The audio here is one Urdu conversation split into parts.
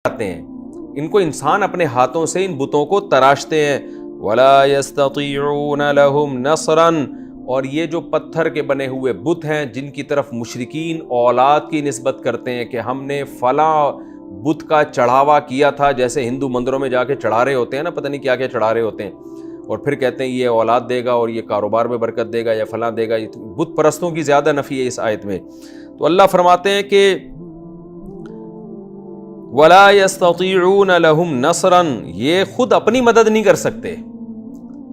آتے ہیں، ان کو انسان اپنے ہاتھوں سے ان بتوں کو تراشتے ہیں. وَلَا يَسْتَطِيعُونَ لَهُمْ نَصْرًا، اور یہ جو پتھر کے بنے ہوئے بت ہیں جن کی طرف مشرکین اولاد کی نسبت کرتے ہیں کہ ہم نے فلاں بت کا چڑھاوا کیا تھا، جیسے ہندو مندروں میں جا کے چڑھا رہے ہوتے ہیں نا، پتہ نہیں کیا کیا چڑھا رہے ہوتے ہیں، اور پھر کہتے ہیں یہ اولاد دے گا اور یہ کاروبار میں برکت دے گا یا فلاں دے گا. یہ بت پرستوں کی زیادہ نفی ہے اس آیت میں. تو اللہ فرماتے ہیں کہ وَلَا يَسْتَطِيعُونَ لَهُمْ نَصْرًا، یہ خود اپنی مدد نہیں کر سکتے.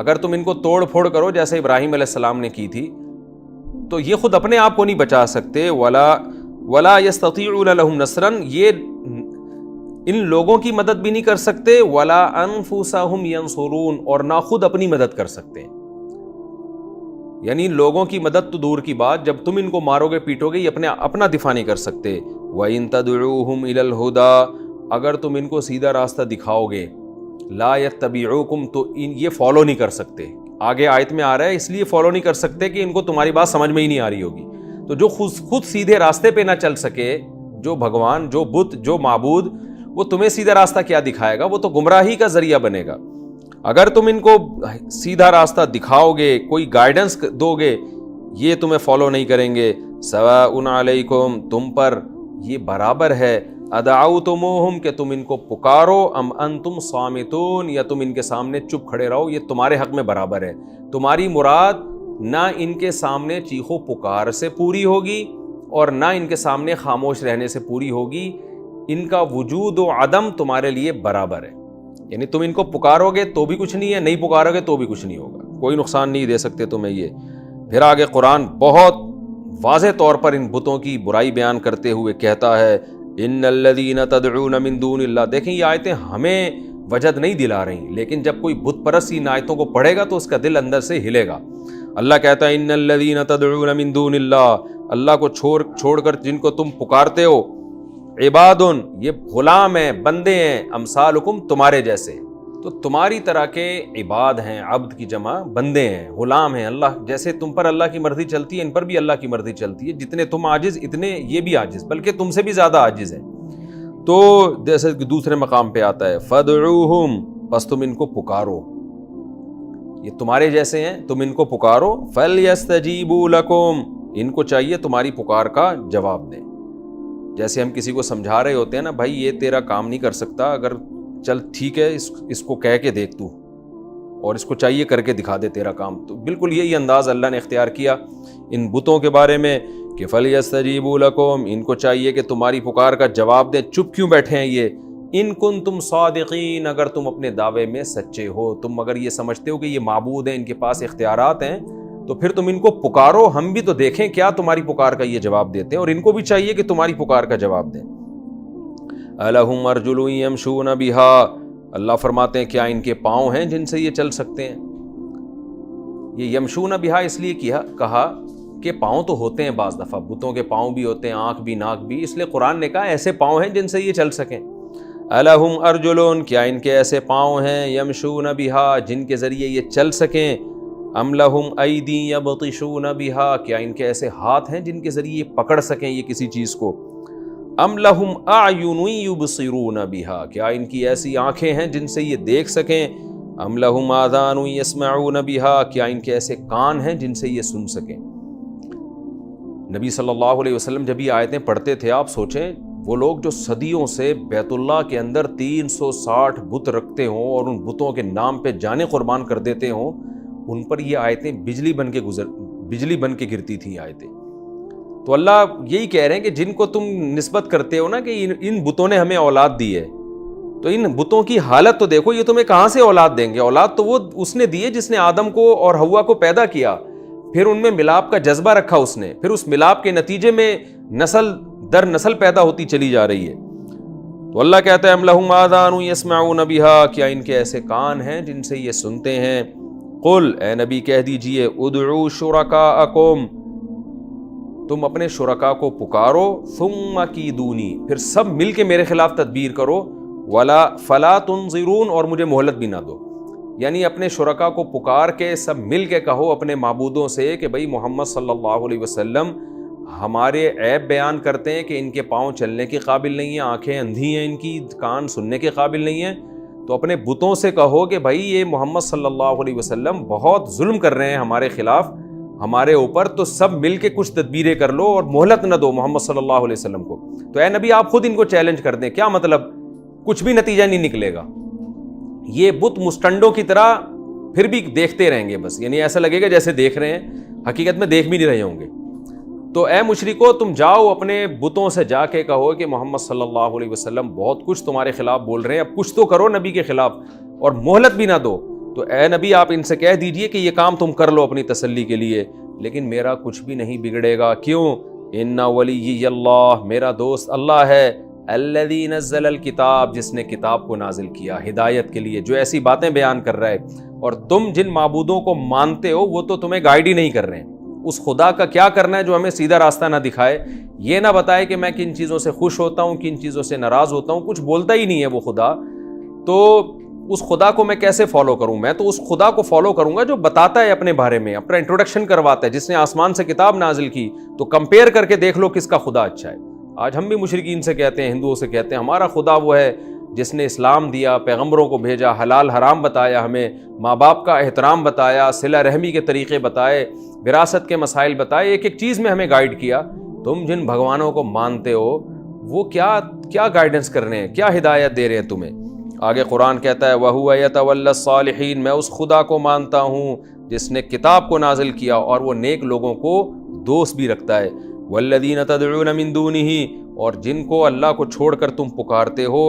اگر تم ان کو توڑ پھوڑ کرو جیسے ابراہیم علیہ السلام نے کی تھی تو یہ خود اپنے آپ کو نہیں بچا سکتے. وَلَا يَسْتَطِيعُونَ لَهُمْ نَصْرًا، یہ ان لوگوں کی مدد بھی نہیں کر سکتے. وَلَا أَنفُسَهُمْ يَنصُرُونَ، اور نہ خود اپنی مدد کر سکتے ہیں. یعنی لوگوں کی مدد تو دور کی بات، جب تم ان کو مارو گے پیٹو گے یہ اپنا دفاع نہیں کر سکتے. وَإِن تَدْعُوهُمْ إِلَى الْهُدَىٰ، اگر تم ان کو سیدھا راستہ دکھاؤ گے، لا يتبعوکم، تو یہ فالو نہیں کر سکتے. آگے آیت میں آ رہا ہے اس لیے فالو نہیں کر سکتے کہ ان کو تمہاری بات سمجھ میں ہی نہیں آ رہی ہوگی. تو جو خود سیدھے راستے پہ نہ چل سکے، جو بھگوان، جو بت، جو معبود، وہ تمہیں سیدھا راستہ کیا دکھائے گا؟ وہ تو گمراہی کا ذریعہ بنے گا. اگر تم ان کو سیدھا راستہ دکھاؤ گے، کوئی گائیڈنس دو گے، یہ تمہیں فالو نہیں کریں گے. سواء علیکم، تم پر یہ برابر ہے، ادعوتموہم، کہ تم ان کو پکارو، ام انتم صامتون، یا تم ان کے سامنے چپ کھڑے رہو، یہ تمہارے حق میں برابر ہے. تمہاری مراد نہ ان کے سامنے چیخو پکار سے پوری ہوگی اور نہ ان کے سامنے خاموش رہنے سے پوری ہوگی. ان کا وجود و عدم تمہارے لیے برابر ہے. یعنی تم ان کو پکارو گے تو بھی کچھ نہیں ہے، نہیں پکارو گے تو بھی کچھ نہیں ہوگا، کوئی نقصان نہیں دے سکتے تمہیں یہ. پھر آگے قرآن بہت واضح طور پر ان بتوں کی برائی بیان کرتے ہوئے کہتا ہے ان الذین تدعون من دون اللہ. دیکھیں یہ آیتیں ہمیں وجد نہیں دلا رہی، لیکن جب کوئی بت پرست ان آیتوں کو پڑھے گا تو اس کا دل اندر سے ہلے گا. اللہ کہتا ہے ان الذین تدعون من دون اللہ، اللہ کو چھوڑ کر جن کو تم پکارتے ہو، عبادن، یہ غلام ہیں، بندے ہیں، امثالکم، تمہارے جیسے. تو تمہاری طرح کے عباد ہیں، عبد کی جمع بندے ہیں، غلام ہیں. اللہ جیسے تم پر اللہ کی مرضی چلتی ہے، ان پر بھی اللہ کی مرضی چلتی ہے. جتنے تم عاجز اتنے یہ بھی عاجز، بلکہ تم سے بھی زیادہ عاجز ہیں. تو جیسے دوسرے مقام پہ آتا ہے فدعوہم، بس تم ان کو پکارو، یہ تمہارے جیسے ہیں، تم ان کو پکارو. فلیستجیبوا لکم، ان کو چاہیے تمہاری پکار کا جواب دیں. جیسے ہم کسی کو سمجھا رہے ہوتے ہیں نا، بھائی یہ تیرا کام نہیں کر سکتا، اگر چل ٹھیک ہے اس کو کہہ کے دیکھ تو، اور اس کو چاہیے کر کے دکھا دے تیرا کام. تو بالکل یہی انداز اللہ نے اختیار کیا ان بتوں کے بارے میں کہ فلیستجیبوا لکم، ان کو چاہیے کہ تمہاری پکار کا جواب دیں. چپ کیوں بیٹھے ہیں یہ؟ ان کنتم صادقین، اگر تم اپنے دعوے میں سچے ہو، تم اگر یہ سمجھتے ہو کہ یہ معبود ہیں، ان کے پاس اختیارات ہیں، تو پھر تم ان کو پکارو، ہم بھی تو دیکھیں کیا تمہاری پکار کا یہ جواب دیتے ہیں. اور ان کو بھی چاہیے کہ تمہاری پکار کا جواب دیں. الہم ارجل یمشون بہا، اللہ فرماتے ہیں کیا ان کے پاؤں ہیں جن سے یہ چل سکتے ہیں؟ یہ یمشون بہا اس لیے کہا کہ پاؤں تو ہوتے ہیں، بعض دفعہ بتوں کے پاؤں بھی ہوتے ہیں، آنکھ بھی، ناک بھی، اس لیے قرآن نے کہا ایسے پاؤں ہیں جن سے یہ چل سکیں. الہم ارجل، کیا ان کے ایسے پاؤں ہیں، یمشون بہا، جن کے ذریعے یہ چل سکیں. ام لہم ایدی یبطشون بہا، کیا ان کے ایسے ہاتھ ہیں جن کے ذریعے یہ پکڑ سکیں یہ کسی چیز کو. ام لہم اعین یبصرون بہا، کیا ان کی ایسی آنکھیں ہیں جن سے یہ دیکھ سکیں. ام لہم آذان یسمعون بہا، کیا ان کے ایسے کان ہیں جن سے یہ سن سکیں. نبی صلی اللہ علیہ وسلم جب یہ آیتیں پڑھتے تھے، آپ سوچیں وہ لوگ جو صدیوں سے بیت اللہ کے اندر 360 بت رکھتے ہوں اور ان بتوں کے نام پہ جانیں قربان کر دیتے ہوں، ان پر یہ آیتیں بجلی بن کے گرتی تھیں آیتیں. تو اللہ یہی کہہ رہے ہیں کہ جن کو تم نسبت کرتے ہو نا کہ ان بتوں نے ہمیں اولاد دی ہے، تو ان بتوں کی حالت تو دیکھو، یہ تمہیں کہاں سے اولاد دیں گے؟ اولاد تو وہ اس نے دی ہے جس نے آدم کو اور حوا کو پیدا کیا، پھر ان میں ملاپ کا جذبہ رکھا اس نے، پھر اس ملاپ کے نتیجے میں نسل در نسل پیدا ہوتی چلی جا رہی ہے. تو اللہ کہتا ہے ام لہم آذان یسمعون بہا، کیا ان کے ایسے کان ہیں جن سے یہ سنتے ہیں. قل، اے نبی کہہ دیجئے، ادعوا شرکاءکم، تم اپنے شرکا کو پکارو، ثم کیدونی، پھر سب مل کے میرے خلاف تدبیر کرو، فلا تنظرون، اور مجھے مہلت بھی نہ دو. یعنی اپنے شرکا کو پکار کے سب مل کے کہو اپنے معبودوں سے کہ بھئی محمد صلی اللہ علیہ وسلم ہمارے عیب بیان کرتے ہیں کہ ان کے پاؤں چلنے کے قابل نہیں ہیں، آنکھیں اندھی ہیں، ان کی کان سننے کے قابل نہیں ہیں، تو اپنے بتوں سے کہو کہ بھائی یہ محمد صلی اللہ علیہ وسلم بہت ظلم کر رہے ہیں ہمارے خلاف، ہمارے اوپر، تو سب مل کے کچھ تدبیریں کر لو اور مہلت نہ دو محمد صلی اللہ علیہ وسلم کو۔ تو اے نبی آپ خود ان کو چیلنج کر دیں، کیا مطلب؟ کچھ بھی نتیجہ نہیں نکلے گا، یہ بت مسٹنڈوں کی طرح پھر بھی دیکھتے رہیں گے بس، یعنی ایسا لگے گا جیسے دیکھ رہے ہیں، حقیقت میں دیکھ بھی نہیں رہے ہوں گے۔ تو اے مشرکو، تم جاؤ اپنے بتوں سے جا کے کہو کہ محمد صلی اللہ علیہ وسلم بہت کچھ تمہارے خلاف بول رہے ہیں، اب کچھ تو کرو نبی کے خلاف اور مہلت بھی نہ دو۔ تو اے نبی آپ ان سے کہہ دیجئے کہ یہ کام تم کر لو اپنی تسلی کے لیے، لیکن میرا کچھ بھی نہیں بگڑے گا۔ کیوں؟ ان ولی اللہ، میرا دوست اللہ ہے، الذی نزل الکتاب، جس نے کتاب کو نازل کیا ہدایت کے لیے، جو ایسی باتیں بیان کر رہا ہے، اور تم جن معبودوں کو مانتے ہو وہ تو تمہیں گائیڈ ہی نہیں کر رہے ہیں۔ اس خدا کا کیا کرنا ہے جو ہمیں سیدھا راستہ نہ دکھائے، یہ نہ بتائے کہ میں کن چیزوں سے خوش ہوتا ہوں، کن چیزوں سے ناراض ہوتا ہوں، کچھ بولتا ہی نہیں ہے وہ خدا، تو اس خدا کو میں کیسے فالو کروں؟ میں تو اس خدا کو فالو کروں گا جو بتاتا ہے اپنے بارے میں، اپنا انٹروڈکشن کرواتا ہے، جس نے آسمان سے کتاب نازل کی، تو کمپیئر کر کے دیکھ لو کس کا خدا اچھا ہے۔ آج ہم بھی مشرکین سے کہتے ہیں، ہندوؤں سے کہتے ہیں ہمارا خدا وہ ہے جس نے اسلام دیا، پیغمبروں کو بھیجا، حلال حرام بتایا، ہمیں ماں باپ کا احترام بتایا، صلہ رحمی کے طریقے بتائے، وراثت کے مسائل بتائے، ایک ایک چیز میں ہمیں گائیڈ کیا۔ تم جن بھگوانوں کو مانتے ہو وہ کیا گائیڈنس کر رہے ہیں، کیا ہدایت دے رہے ہیں تمہیں؟ آگے قرآن کہتا ہے وَهُوَ يَتَوَلَّى الصَّالِحِينَ، میں اس خدا کو مانتا ہوں جس نے کتاب کو نازل کیا اور وہ نیک لوگوں کو دوست بھی رکھتا ہے۔ وَالَّذِينَ تَدْعُونَ مِن دُونِهِ، اور جن کو اللہ کو چھوڑ کر تم پکارتے ہو،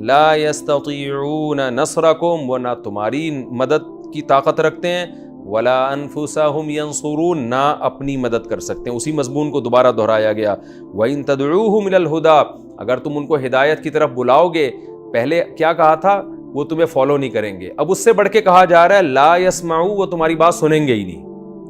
لا يستطيعون نصركم، وہ نہ تمہاری مدد کی طاقت رکھتے ہیں، ولا انفسهم ينصرون، نہ اپنی مدد کر سکتے ہیں۔ اسی مضمون کو دوبارہ دہرایا گیا، وَإِن تَدْعُوهُمْ إِلَى الْهُدَىٰ، اگر تم ان کو ہدایت کی طرف بلاؤ گے، پہلے کیا کہا تھا؟ وہ تمہیں فالو نہیں کریں گے، اب اس سے بڑھ کے کہا جا رہا ہے لا يسمعوا، وہ تمہاری بات سنیں گے ہی نہیں،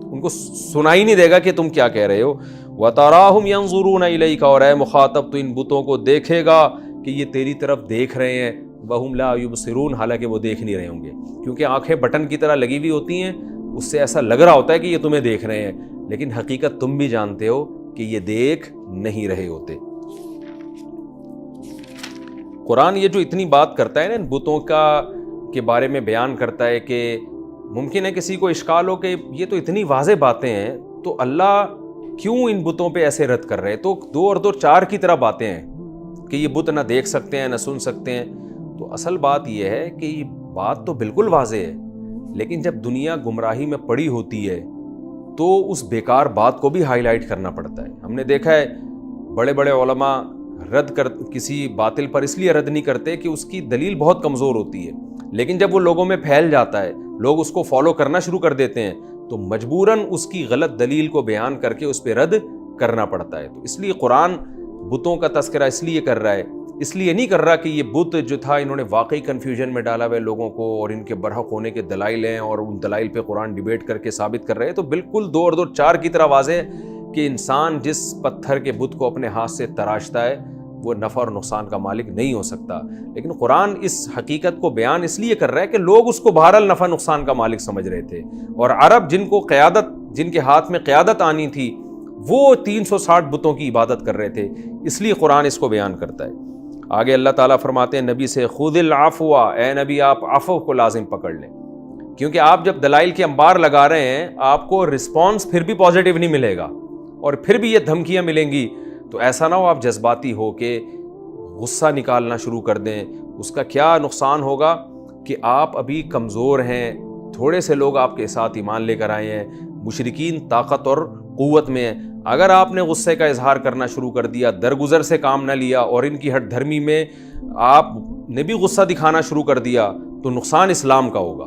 ان کو سنائی نہیں دے گا کہ تم کیا کہہ رہے ہو۔ وَتَرَاهُمْ يَنظُرُونَ إِلَيْكَ، اور اے مخاطب تو ان بتوں کو دیکھے گا کہ یہ تیری طرف دیکھ رہے ہیں، وَهُمْ لَا يُبْصِرُونَ، حالانکہ وہ دیکھ نہیں رہے ہوں گے، کیونکہ آنکھیں بٹن کی طرح لگی ہوئی ہوتی ہیں، اس سے ایسا لگ رہا ہوتا ہے کہ یہ تمہیں دیکھ رہے ہیں، لیکن حقیقت تم بھی جانتے ہو کہ یہ دیکھ نہیں رہے ہوتے۔ قرآن یہ جو اتنی بات کرتا ہے نا ان بتوں کے بارے میں بیان کرتا ہے کہ ممکن ہے کسی کو اشکال ہو کہ یہ تو اتنی واضح باتیں ہیں، تو اللہ کیوں ان بتوں پہ ایسے رد کر رہے ہیں؟ تو 2 اور 2 4 کی طرح باتیں ہیں کہ یہ بت نہ دیکھ سکتے ہیں نہ سن سکتے ہیں۔ تو اصل بات یہ ہے کہ یہ بات تو بالکل واضح ہے، لیکن جب دنیا گمراہی میں پڑی ہوتی ہے تو اس بیکار بات کو بھی ہائی لائٹ کرنا پڑتا ہے۔ ہم نے دیکھا ہے بڑے بڑے علماء کسی باطل پر اس لیے رد نہیں کرتے کہ اس کی دلیل بہت کمزور ہوتی ہے، لیکن جب وہ لوگوں میں پھیل جاتا ہے، لوگ اس کو فالو کرنا شروع کر دیتے ہیں، تو مجبوراً اس کی غلط دلیل کو بیان کر کے اس پہ رد کرنا پڑتا ہے۔ تو اس لیے قرآن بتوں کا تذکرہ اس لیے کر رہا ہے، اس لیے نہیں کر رہا کہ یہ بت جو تھا انہوں نے واقعی کنفیوژن میں ڈالا ہوئے لوگوں کو اور ان کے برحق ہونے کے دلائل ہیں اور ان دلائل پہ قرآن ڈیبیٹ کر کے ثابت کر رہے ہیں۔ تو بالکل 2 اور 2 4 کی طرح واضح ہے کہ انسان جس پتھر کے بت کو اپنے ہاتھ سے تراشتا ہے وہ نفع اور نقصان کا مالک نہیں ہو سکتا، لیکن قرآن اس حقیقت کو بیان اس لیے کر رہا ہے کہ لوگ اس کو بہرحال نفع نقصان کا مالک سمجھ رہے تھے، اور عرب جن کے ہاتھ میں قیادت آنی تھی وہ 360 بتوں کی عبادت کر رہے تھے، اس لیے قرآن اس کو بیان کرتا ہے۔ آگے اللہ تعالیٰ فرماتے ہیں نبی سے خذ العفو، اے نبی آپ عفو کو لازم پکڑ لیں، کیونکہ آپ جب دلائل کے انبار لگا رہے ہیں آپ کو رسپانس پھر بھی پازیٹیو نہیں ملے گا اور پھر بھی یہ دھمکیاں ملیں گی، تو ایسا نہ ہو آپ جذباتی ہو کے غصہ نکالنا شروع کر دیں۔ اس کا کیا نقصان ہوگا کہ آپ ابھی کمزور ہیں، تھوڑے سے لوگ آپ کے ساتھ ایمان لے کر آئے ہیں، مشرکین طاقت اور قوت میں ہیں۔ اگر آپ نے غصے کا اظہار کرنا شروع کر دیا، درگزر سے کام نہ لیا اور ان کی ہٹ دھرمی میں آپ نے بھی غصہ دکھانا شروع کر دیا، تو نقصان اسلام کا ہوگا۔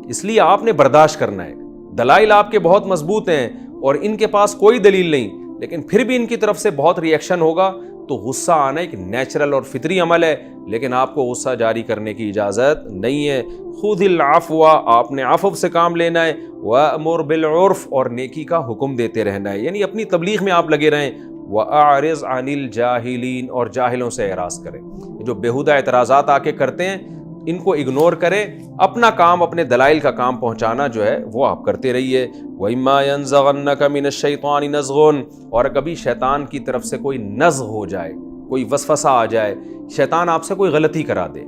اس لیے آپ نے برداشت کرنا ہے۔ دلائل آپ کے بہت مضبوط ہیں اور ان کے پاس کوئی دلیل نہیں، لیکن پھر بھی ان کی طرف سے بہت ری ایکشن ہوگا، تو غصہ آنا ایک نیچرل اور فطری عمل ہے، لیکن آپ کو غصہ جاری کرنے کی اجازت نہیں ہے۔ خذ العفو، آپ نے عفو سے کام لینا ہے، وَأْمُرْ بِالْعُرْفِ، اور نیکی کا حکم دیتے رہنا ہے، یعنی اپنی تبلیغ میں آپ لگے رہیں۔ وَأَعْرِضْ عَنِ الْجَاهِلِينَ، اور جاہلوں سے اعراض کریں۔ جو بیہودہ اعتراضات آ کے کرتے ہیں، ان کو اگنور کریں, اپنا کام, اپنے دلائل کا کام پہنچانا جو ہے وہ آپ کرتے رہیے. وَإِمَّا يَنزَغَنَّكَ مِنَ الشَّيْطَانِ نَزْغٌ, اور کبھی شیطان کی طرف سے کوئی نزغ ہو جائے, کوئی وسوسہ آ جائے, شیطان آپ سے کوئی غلطی کرا دے,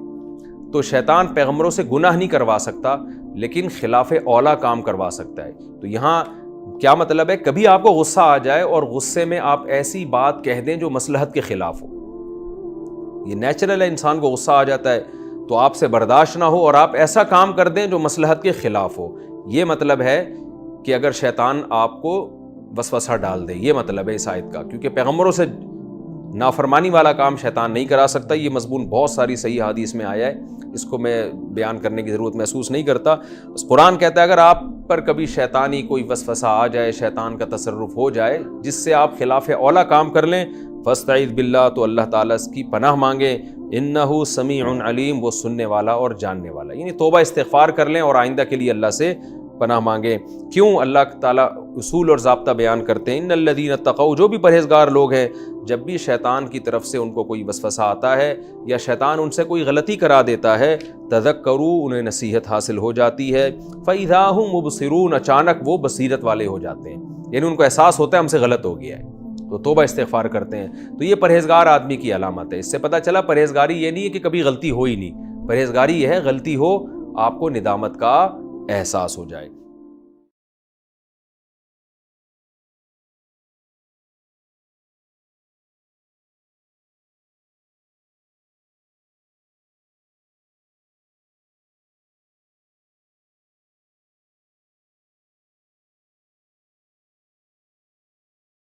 تو شیطان پیغمبروں سے گناہ نہیں کروا سکتا لیکن خلاف اولا کام کروا سکتا ہے. تو یہاں کیا مطلب ہے, کبھی آپ کو غصہ آ جائے اور غصے میں آپ ایسی بات کہہ دیں جو مصلحت کے خلاف ہو. یہ نیچرل ہے, انسان کو غصہ آ جاتا ہے تو آپ سے برداشت نہ ہو اور آپ ایسا کام کر دیں جو مصلحت کے خلاف ہو. یہ مطلب ہے کہ اگر شیطان آپ کو وسوسہ ڈال دے, یہ مطلب ہے اس آیت کا, کیونکہ پیغمبروں سے نافرمانی والا کام شیطان نہیں کرا سکتا. یہ مضمون بہت ساری صحیح حدیث میں آیا ہے, اس کو میں بیان کرنے کی ضرورت محسوس نہیں کرتا. قرآن کہتا ہے اگر آپ پر کبھی شیطانی کوئی وسوسہ آ جائے, شیطان کا تصرف ہو جائے جس سے آپ خلاف اولا کام کر لیں, فاستعیذ باللہ, تو اللہ تعالیٰ اس کی پناہ مانگیں. انہ سمیع علیم, وہ سننے والا اور جاننے والا. یعنی توبہ استغفار کر لیں اور آئندہ کے لیے اللہ سے پناہ مانگیں. کیوں اللہ تعالیٰ اصول اور ضابطہ بیان کرتے ہیں, ان الذین اتقوا, جو بھی پرہیزگار لوگ ہیں, جب بھی شیطان کی طرف سے ان کو کوئی وسوسہ آتا ہے یا شیطان ان سے کوئی غلطی کرا دیتا ہے, تذکروا, انہیں نصیحت حاصل ہو جاتی ہے, فاذا ھم مبصرون, اچانک وہ بصیرت والے ہو جاتے ہیں, یعنی ان کو احساس ہوتا ہے ہم سے غلط ہو گیا ہے, تو توبہ استغفار کرتے ہیں. تو یہ پرہیزگار آدمی کی علامت ہے. اس سے پتہ چلا پرہیزگاری یہ نہیں ہے کہ کبھی غلطی ہو ہی نہیں, پرہیزگاری یہ ہے غلطی ہو آپ کو ندامت کا احساس ہو جائے.